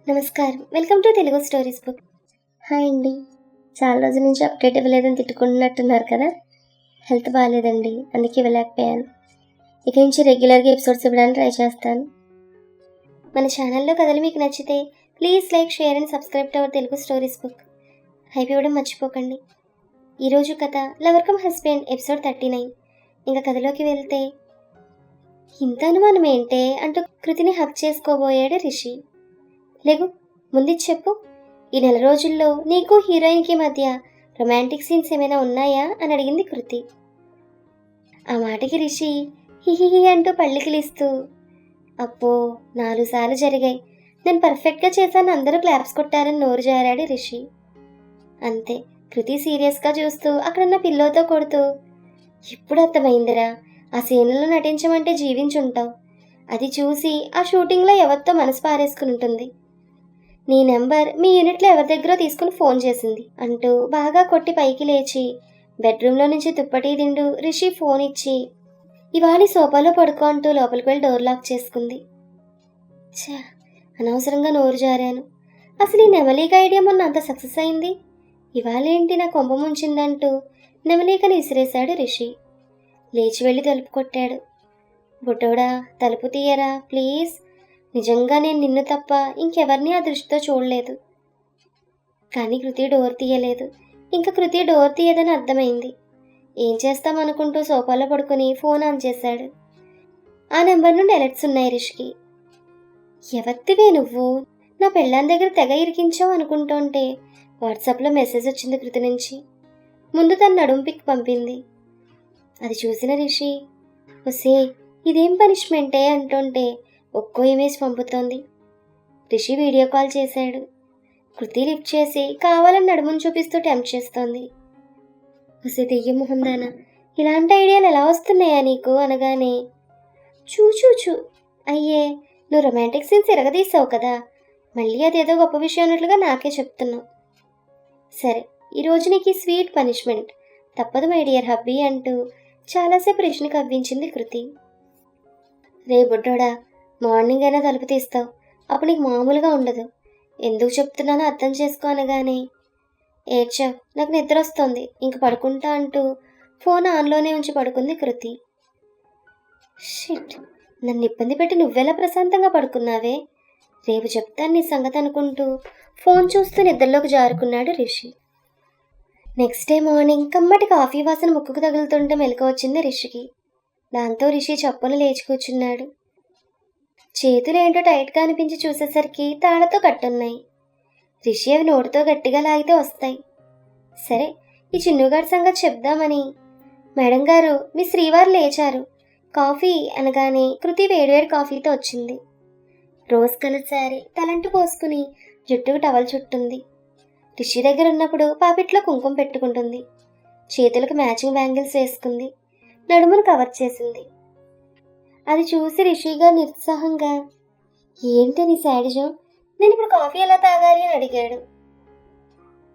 నమస్కారం, welcome to Telugu stories book. Hi అండి. చాలా రోజుల నుంచి అప్డేట్ ఇవ్వలేదని తిట్టుకుంటున్నట్టున్నారు కదా. హెల్త్ బాగాలేదండి, అందుకే ఇవ్వలేకపోయాను. ఇక నుంచి రెగ్యులర్గా ఎపిసోడ్స్ ఇవ్వడానికి ట్రై చేస్తాను. మన ఛానల్లో కథలు మీకు నచ్చితే please like, share and subscribe to our Telugu stories book. Hype ఇవ్వడం మర్చిపోకండి. ఈరోజు కథ లవర్ కమ్ హస్బెండ్ ఎపిసోడ్ 39. ఇంకా కథలోకి వెళ్తే, ఇంత అనుమానం ఏంటే అంటూ కృతిని హక్ చేసుకోబోయాడు రిషి. లేగు, ముందు చెప్పు, ఈ నెల రోజుల్లో నీకు హీరోయిన్కి మధ్య రొమాంటిక్ సీన్స్ ఏమైనా ఉన్నాయా అని అడిగింది కృతి. ఆ మాటకి రిషి హిహిహి అంటూ పళ్ళికిలిస్తూ, అప్పో 4 సార్లు జరిగాయి, నేను పర్ఫెక్ట్గా చేశాను, అందరూ క్లాప్స్ కొట్టారని నోరు జారాడు రిషి. అంతే, కృతి సీరియస్గా చూస్తూ అక్కడున్న పిల్లోతో కొడుతూ, ఇప్పుడు అర్థమైందిరా, ఆ సీన్లలో నటించమంటే జీవించుంటావు, అది చూసి ఆ షూటింగ్లో ఎవరితో మనసు పారేసుకుని ఉంటుంది, నీ నెంబర్ మీ యూనిట్లో ఎవరి దగ్గర తీసుకుని ఫోన్ చేసింది అంటూ బాగా కొట్టి పైకి లేచి బెడ్రూమ్లో నుంచి దుప్పటి దిండు రిషి ఫోన్ ఇచ్చి, ఇవాళ సోఫాలో పడుకో అంటూ లోపలికి వెళ్ళి డోర్ లాక్ చేసుకుంది. ఛా, అనవసరంగా నోరు జారాను. అసలు ఈ నెమలీక ఐడియా మొన్న అంత సక్సెస్ అయింది, ఇవాళేంటి నా కొంప ముంచిందంటూ నెమలీకని విసిరేశాడు రిషి. లేచి వెళ్ళి తలుపు కొట్టాడు. బుట్టోడా, తలుపు తీయరా ప్లీజ్, నిజంగా నేను నిన్ను తప్ప ఇంకెవరిని ఆ దృష్టితో చూడలేదు. కానీ కృతి డోర్ తీయలేదు. ఇంకా కృతి డోర్ తీయదని అర్థమైంది. ఏం చేస్తామనుకుంటూ సోఫాలో పడుకొని ఫోన్ ఆన్ చేశాడు. ఆ నెంబర్ నుండి అలర్ట్స్ ఉన్నాయి రిషికి. ఎవత్తివే నువ్వు, నా పెళ్ళాన్ దగ్గర తెగ ఇరికించావు అనుకుంటుంటే వాట్సాప్లో మెసేజ్ వచ్చింది కృతి నుంచి. ముందు తన నడుం పిక్ పంపింది. అది చూసిన రిషి, ఒసే ఇదేం పనిష్మెంటే అంటుంటే ఒక్కో ఇమేజ్ పంపుతోంది. రిషి వీడియో కాల్ చేశాడు. కృతి లిఫ్ట్ చేసి కావాలని నడుమును చూపిస్తూ టెంప్ట్ చేస్తోంది. ఒసే దెయ్యం మొహందానా, ఇలాంటి ఐడియాలు ఎలా వస్తున్నాయా నీకు అనగానే, చూ అయ్యే, నువ్వు రొమాంటిక్ సీన్స్ ఎరగదీసావు కదా, మళ్ళీ అదేదో గొప్ప విషయం అన్నట్లుగా నాకే చెప్తున్నావు. సరే, ఈరోజు నీకు ఈ స్వీట్ పనిష్మెంట్ తప్పదు మై డియర్ హబ్బీ అంటూ చాలాసేపు రిషిని కవ్వించింది కృతి. రే బుడ్డోడా, మార్నింగ్ అయినా తలుపు తీస్తావు, అప్పుడు నీకు మామూలుగా ఉండదు, ఎందుకు చెప్తున్నానో అర్థం చేసుకో అనగానే, ఏడ్చావు, నాకు నిద్ర వస్తుంది, ఇంక పడుకుంటా అంటూ ఫోన్ ఆన్లోనే ఉంచి పడుకుంది కృతి. షిట్, నన్ను ఇబ్బంది పెట్టి నువ్వెలా ప్రశాంతంగా పడుకున్నావే, రేపు చెప్తాను నీ సంగతి అనుకుంటూ ఫోన్ చూస్తూ నిద్రలోకి జారుకున్నాడు రిషి. నెక్స్ట్ డే మార్నింగ్ కమ్మటి కాఫీ వాసన ముక్కుకు తగులుతుంటే మెలకు వచ్చింది రిషికి. దాంతో రిషి చప్పున లేచి కూర్చున్నాడు. చేతులు ఏంటో టైట్గా అనిపించి చూసేసరికి తాళతో కట్టున్నాయి. రిషి అవి నోటితో గట్టిగా లాగితే వస్తాయి. సరే, ఈ చిన్నుగాడి సంగతి చెప్దామని, మేడం గారు మీ శ్రీవారు లేచారు, కాఫీ అనగానే కృతి వేడివేడి కాఫీతో వచ్చింది. రోజ్ కలర్ శారీ తలంటు పోసుకుని జుట్టుకు టవల్ చుట్టుంది. రిషి దగ్గర ఉన్నప్పుడు పాపిట్లో కుంకుమ పెట్టుకుంటుంది. చేతులకు మ్యాచింగ్ బ్యాంగిల్స్ వేసుకుంది. నడుమును కవర్ చేసింది. అది చూసి రిషిగా నిరుత్సాహంగా, ఏంటి నీ శాడిజం, నేను ఇప్పుడు కాఫీ ఎలా తాగాలి అని అడిగాడు.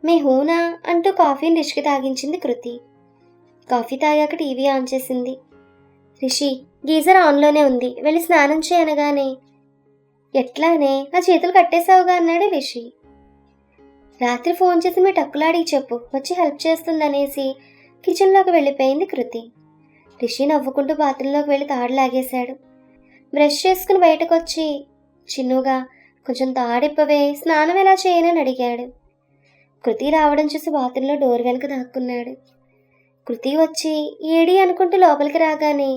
మే హూనా అంటూ కాఫీని రిషికి తాగించింది కృతి. కాఫీ తాగాక టీవీ ఆన్ చేసింది. రిషి, గీజర్ ఆన్లోనే ఉంది, వెళ్ళి స్నానం చేయనగానే, ఎట్లానే నా చేతులు కట్టేశావుగా అన్నాడు రిషి. రాత్రి ఫోన్ చేసి మీ టక్కులాడికి చెప్పు, వచ్చి హెల్ప్ చేస్తుందనేసి కిచెన్లోకి వెళ్ళిపోయింది కృతి. రిషి నవ్వుకుంటూ బాత్రూంలోకి వెళ్ళి తాడు లాగేశాడు. బ్రష్ చేసుకుని బయటకు వచ్చి, చిన్నుగా కొంచెం తాడిప్పవే, స్నానం ఎలా చేయనని అడిగాడు. కృతి రావడం చూసి బాత్రూంలో డోర్ వెనక దాక్కున్నాడు. కృతి వచ్చి ఏడి అనుకుంటూ లోపలికి రాగానే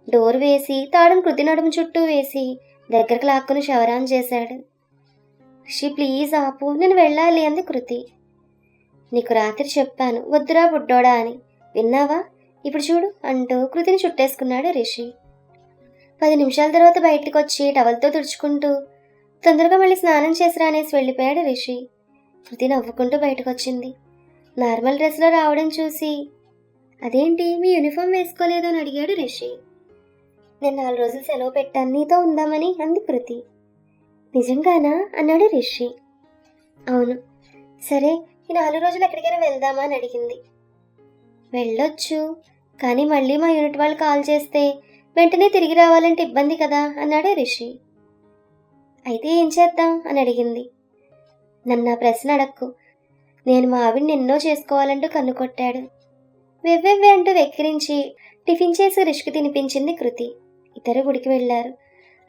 డోర్ వేసి తాడును కృతి నడుము చుట్టూ వేసి దగ్గరకు లాక్కుని షవరాన్ చేశాడు. రిషి ప్లీజ్ ఆపు, నేను వెళ్ళాలి అంది కృతి. నీకు రాత్రి చెప్పాను వద్దురా బుడ్డోడా అని, విన్నావా, ఇప్పుడు చూడు అంటూ కృతిని చుట్టేసుకున్నాడు రిషి. 10 నిమిషాల తర్వాత బయటకు వచ్చి టవల్తో తుడుచుకుంటూ, తొందరగా మళ్ళీ స్నానం చేసిరా అనేసి వెళ్ళిపోయాడు రిషి. కృతి నవ్వుకుంటూ బయటకు వచ్చింది. నార్మల్ డ్రెస్లో రావడం చూసి, అదేంటి మీ యూనిఫామ్ వేసుకోలేదు అని అడిగాడు రిషి. నేను 4 రోజులు సెలవు పెట్టాను, నీతో ఉందామని అంది కృతి. నిజంగానా అన్నాడు రిషి. అవును. సరే, ఈ 4 రోజులు ఎక్కడికైనా వెళ్దామా అని అడిగింది. వెళ్ళొచ్చు, కానీ మళ్ళీ మా యూనిట్ వాళ్ళు కాల్ చేస్తే వెంటనే తిరిగి రావాలంటే ఇబ్బంది కదా అన్నాడు రిషి. అయితే ఏం చేద్దాం అని అడిగింది. నన్ను ఆ ప్రశ్న అడక్కు. నేను మా ఆవిడ్ని ఎన్నో చేసుకోవాలంటూ కన్ను కొట్టాడు. వెవ్వెవ్వే అంటూ వెక్కిరించి టిఫిన్ చేసి రిష్కి తినిపించింది కృతి. ఇద్దరు గుడికి వెళ్ళారు.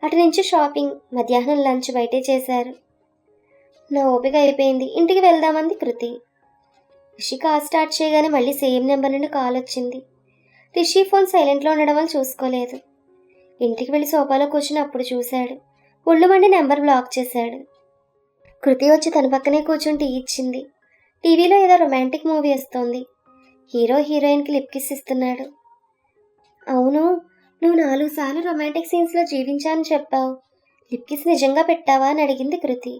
అటు నుంచి షాపింగ్, మధ్యాహ్నం లంచ్ బయటే చేశారు. నా ఓపిక అయిపోయింది, ఇంటికి వెళ్దామంది కృతి. రిషి కాల్ స్టార్ట్ చేయగానే మళ్ళీ సేమ్ నెంబర్ నుండి కాల్ వచ్చింది. రిషి ఫోన్ సైలెంట్లో ఉండడం వల్ల చూసుకోలేదు. ఇంటికి వెళ్ళి సోఫాలో కూర్చుని అప్పుడు చూశాడు. ఒళ్ళు మండి నెంబర్ బ్లాక్ చేశాడు. కృతి వచ్చి తన పక్కనే కూర్చుని టీ ఇచ్చింది. టీవీలో ఏదో రొమాంటిక్ మూవీ వస్తోంది. హీరో హీరోయిన్కి లిప్ కిస్ ఇస్తున్నాడు. అవును, నువ్వు 4 సార్లు రొమాంటిక్ సీన్స్లో జీవించాలని చెప్పావు. లిప్ కిస్ నిజంగా పెట్టావా అని అడిగింది కృతి.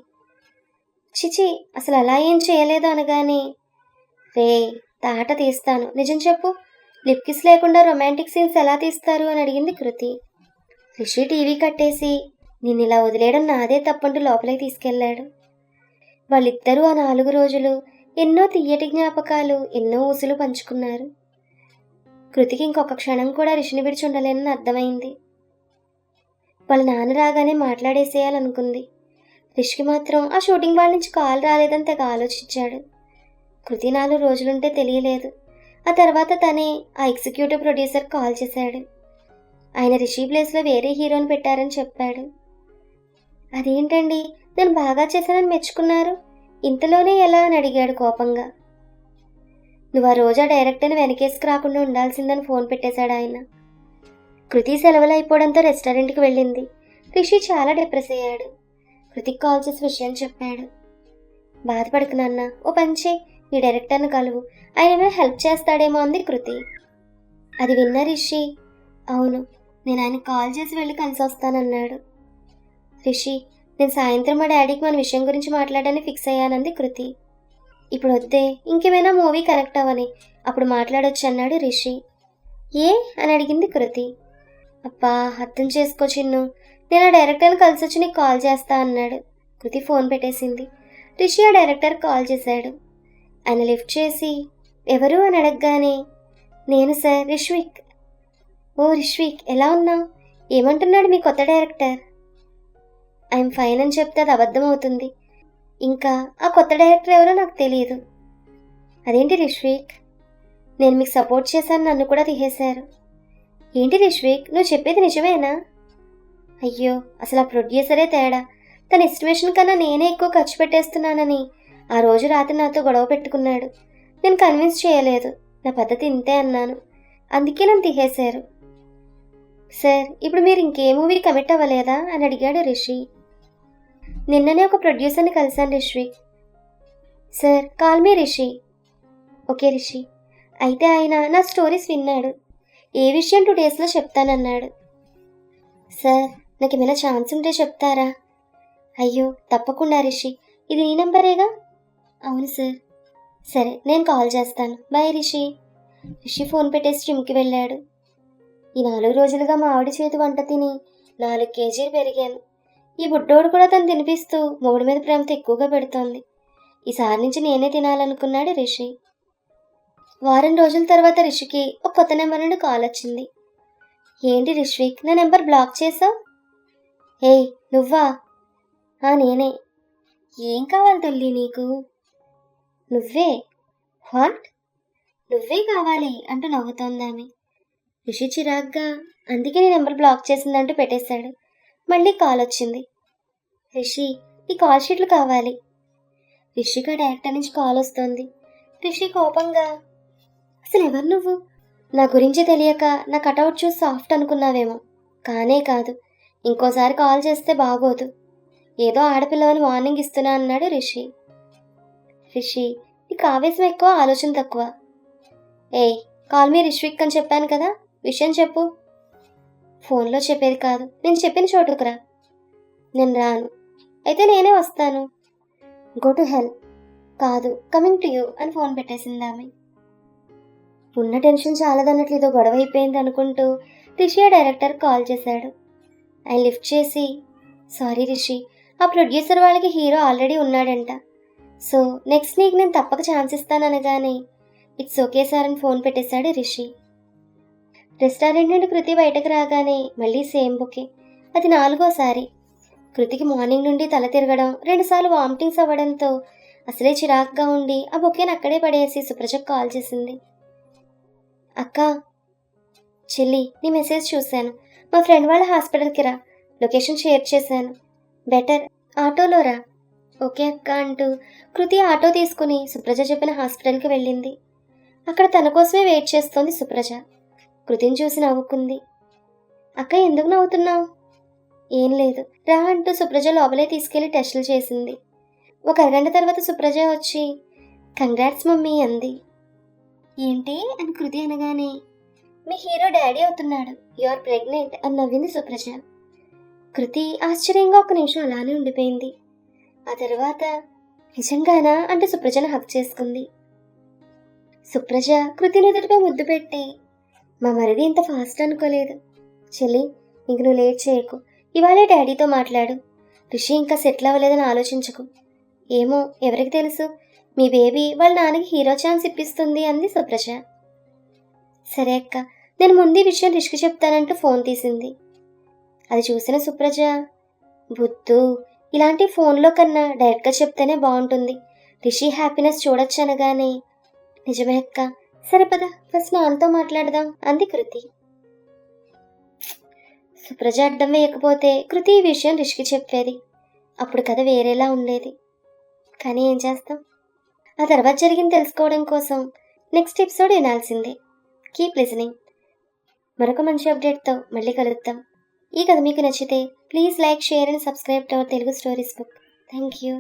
చిచి, అసలు అలా ఏం చేయలేదు అనగానే, రే తాట తీస్తాను, నిజం చెప్పు, లిప్ కిస్ లేకుండా రొమాంటిక్ సీన్స్ ఎలా తీస్తారు అని అడిగింది కృతి. రిషి టీవీ కట్టేసి నిన్ను ఇలా వదిలేయడం నాదే తప్పంటూ లోపలికి తీసుకెళ్లాడు. వాళ్ళిద్దరూ ఆ 4 రోజులు ఎన్నో తీయటి జ్ఞాపకాలు, ఎన్నో ఊసులు పంచుకున్నారు. కృతికి ఇంకొక క్షణం కూడా రిషిని విడిచి ఉండలేనని అర్థమైంది. వాళ్ళ నాన్న రాగానే మాట్లాడేసేయాలనుకుంది. రిషికి మాత్రం ఆ షూటింగ్ వాళ్ళ నుంచి కాల్ రాలేదని తెగ ఆలోచించాడు. కృతి 4 రోజులుంటే తెలియలేదు. ఆ తర్వాత తనే ఆ ఎగ్జిక్యూటివ్ ప్రొడ్యూసర్ కాల్ చేశాడు. ఆయన రిషి ప్లేస్లో వేరే హీరోని పెట్టారని చెప్పాడు. అదేంటండి, నేను బాగా చేశానని మెచ్చుకున్నారు, ఇంతలోనే ఎలా అని అడిగాడు కోపంగా. నువ్వు ఆ రోజు ఆ డైరెక్టర్ని వెనకేసుకు రాకుండా ఉండాల్సిందని ఫోన్ పెట్టేశాడు ఆయన. కృతి సెలవులు అయిపోవడంతో రెస్టారెంట్కి వెళ్ళింది. రిషి చాలా డిప్రెస్ అయ్యాడు. కృతికి కాల్ చేసి విషయం చెప్పాడు. బాధపడకు నాన్న, ఓ పంచే, నీ డైరెక్టర్ని కలువు, ఆయన ఏమైనా హెల్ప్ చేస్తాడేమో అంది కృతి. అది విన్న రిషి, అవును, నేను ఆయన కాల్ చేసి వెళ్ళి కలిసి వస్తానన్నాడు. రిషి, నేను సాయంత్రం మా డాడీకి మన విషయం గురించి మాట్లాడని ఫిక్స్ అయ్యానంది కృతి. ఇప్పుడు వద్దే, ఇంకేమైనా మూవీ కనెక్ట్ అవ్వని, అప్పుడు మాట్లాడొచ్చు అన్నాడు రిషి. ఏ అని అడిగింది కృతి. అబ్బా అర్థం చేసుకో చిన్ను, నేను ఆ డైరెక్టర్ని కలిసి వచ్చి నీకు కాల్ చేస్తా అన్నాడు. కృతి ఫోన్ పెట్టేసింది. రిషి ఆ డైరెక్టర్ కాల్ చేశాడు. ఆయన లిఫ్ట్ చేసి ఎవరు అని అడగగానే, నేను సార్, రిష్విక్. ఓ రిష్విక్, ఎలా ఉన్నావు? ఏమంటున్నాడు మీ కొత్త డైరెక్టర్? ఐఎమ్ ఫైన్ అని చెప్తే అది అబద్ధం అవుతుంది. ఇంకా ఆ కొత్త డైరెక్టర్ ఎవరో నాకు తెలియదు. అదేంటి రిష్విక్, నేను మీకు సపోర్ట్ చేశాను, నన్ను కూడా తీసేశారు. ఏంటి రిష్విక్, నువ్వు చెప్పేది నిజమేనా? అయ్యో, అసలు ఆ ప్రొడ్యూసరే తేడా. తన ఎస్టిమేషన్ కన్నా నేనే ఎక్కువ ఖర్చు పెట్టేస్తున్నానని ఆ రోజు రాత్రి నాతో గొడవ పెట్టుకున్నాడు. నేను కన్విన్స్ చేయలేదు, నా పద్ధతి ఇంతే అన్నాను, అందుకే నన్ను తీసేశారు. సార్, ఇప్పుడు మీరు ఇంకే మూవీ కమిట్ అవ్వలేదా అని అడిగాడు రిషి. నిన్ననే ఒక ప్రొడ్యూసర్ని కలిశాను Rishvik. Sir, call me Rishi. Okay Rishi. అయితే ఆయన నా స్టోరీస్ విన్నాడు. ఏ విషయం 2 డేస్లో చెప్తానన్నాడు. సార్, నాకు ఏమైనా ఛాన్స్ ఉంటే చెప్తారా? అయ్యో తప్పకుండా రిషి, ఇది నీ నెంబరేగా? అవును సార్. సరే, నేను కాల్ చేస్తాను, బాయ్ రిషి. రిషి ఫోన్ పెట్టేసి జిమ్కి వెళ్ళాడు. ఈ 4 రోజులుగా మా ఆవిడ చేతి వంట తిని 4 కేజీలు పెరిగాను. ఈ బుడ్డోడు కూడా తను తినిపిస్తూ మొగుడి మీద ప్రేమతో ఎక్కువగా పెడుతోంది. ఈసారి నుంచి నేనే తినాలనుకున్నాడు రిషి. వారం రోజుల తర్వాత రిషికి ఒక కొత్త నెంబర్ నుండి కాల్ వచ్చింది. ఏంటి రిష్విక్, నా నెంబర్ బ్లాక్ చేసావు? ఏయ్ నువ్వా? నేనే. ఏం కావాలి తల్లి నీకు? నువ్వే. వాట్? నువ్వే కావాలి అంటూ నవ్వుతోందామె. రిషి చిరాగ్గా, అందుకే నీ నెంబర్ బ్లాక్ చేసిందంటూ పెట్టేశాడు. మళ్ళీ కాల్ వచ్చింది. రిషి, ఈ కాల్ షీట్లు కావాలి. రిషికి ఆ డైరెక్టర్ నుంచి కాల్ వస్తుంది. రిషి కోపంగా, అసలు ఎవరు నువ్వు? నా గురించి తెలియక నా కటౌట్ చూసి సాఫ్ట్ అనుకున్నావేమో, కానే కాదు. ఇంకోసారి కాల్ చేస్తే బాగోదు. ఏదో ఆడపిల్లవని వార్నింగ్ ఇస్తున్నా అన్నాడు రిషి. రిషి, నీకు ఆవేశం ఎక్కువ, ఆలోచన తక్కువ. ఏయ్, కాల్ మీ రిష్విక్ అని చెప్పాను కదా, విషయం చెప్పు. ఫోన్లో చెప్పేది కాదు, నేను చెప్పిన చోటుకురా. నేను రాను. అయితే నేనే వస్తాను. Go to hell. కాదు, కమింగ్ టు యూ అని ఫోన్ పెట్టేసింది ఆమె. ఉన్న టెన్షన్ చాలదన్నట్లు ఇదో గొడవ అయిపోయింది అనుకుంటూ రిషి ఆ డైరెక్టర్ కాల్ చేశాడు. ఆయన లిఫ్ట్ చేసి, సారీ రిషి, ఆ ప్రొడ్యూసర్ వాళ్ళకి హీరో ఆల్రెడీ ఉన్నాడంట, సో నెక్స్ట్ నీకు నేను తప్పక ఛాన్స్ ఇస్తాననగానే, ఇట్స్ ఓకే సార్ అని ఫోన్ పెట్టేశాడు రిషి. రెస్టారెంట్ నుండి కృతి బయటకు రాగానే మళ్ళీ సేమ్ బుకే. అది 4వ సారి. కృతికి మార్నింగ్ నుండి తల తిరగడం, 2 సార్లు వామిటింగ్స్ అవ్వడంతో అసలే చిరాకుగా ఉండి ఆ బొకేని అక్కడే పడేసి సుప్రజకు కాల్ చేసింది. అక్క, చెల్లి, నీ మెసేజ్ చూశాను. మా ఫ్రెండ్ వాళ్ళ హాస్పిటల్కి రా, లొకేషన్ షేర్ చేశాను. బెటర్, ఆటోలో రా. ఓకే అక్క అంటూ కృతి ఆటో తీసుకుని సుప్రజ చెప్పిన హాస్పిటల్కి వెళ్ళింది. అక్కడ తన కోసమే వెయిట్ చేస్తోంది సుప్రజ. కృతిని చూసి నవ్వుకుంది. అక్క, ఎందుకు నవ్వుతున్నావు? ఏం లేదు రా అంటూ సుప్రజ లోపలే తీసుకెళ్లి టెస్టులు చేసింది. ఒక అరగంట తర్వాత సుప్రజ వచ్చి కంగ్రాట్స్ మమ్మీ అంది. ఏంటి అని కృతి అనగానే, మీ హీరో డాడీ అవుతున్నాడు, యు ఆర్ ప్రెగ్నెంట్ అని నవ్వింది సుప్రజ. కృతి ఆశ్చర్యంగా 1 నిమిషం అలానే ఉండిపోయింది. ఆ తర్వాత నిజంగానా అంటూ సుప్రజను హక్ చేసుకుంది. సుప్రజ కృతి నుదుటిపై ముద్దు పెట్టి, మా మరిది ఇంత ఫాస్ట్ అనుకోలేదు. చెల్లి, ఇంక నువ్వు లేట్ చేయకు, ఇవాళే డాడీతో మాట్లాడు. రిషి ఇంకా సెటిల్ అవ్వలేదని ఆలోచించకు. ఏమో, ఎవరికి తెలుసు, మీ బేబీ వాళ్ళ నాన్నకి హీరో ఛాన్స్ ఇప్పిస్తుంది అంది సుప్రజ. సరే అక్క, నేను ముందు ఈ విషయం రిషికి చెప్తానంటూ ఫోన్ తీసింది. అది చూసిన సుప్రజ, బుద్ధు, ఇలాంటి ఫోన్లో కన్నా డైరెక్ట్గా చెప్తేనే బాగుంటుంది, రిషి హ్యాపీనెస్ చూడొచ్చు అనగానే, నిజమే అక్క, సరే పద ఫస్ట్ నాన్నతో మాట్లాడదాం అంది కృతి. సుప్రజ అడ్డం వేయకపోతే కృతి ఈ విషయం రిషికి చెప్పేది. అప్పుడు కథ వేరేలా ఉండేది. కానీ ఏం చేస్తాం, ఆ తర్వాత జరిగింది తెలుసుకోవడం కోసం నెక్స్ట్ ఎపిసోడ్ వినాల్సిందే. Keep listening. మరొక మంచి అప్డేట్తో మళ్ళీ కలుద్దాం. ఈ కథ మీకు నచ్చితే please like, share and subscribe to our Telugu stories book. Thank you.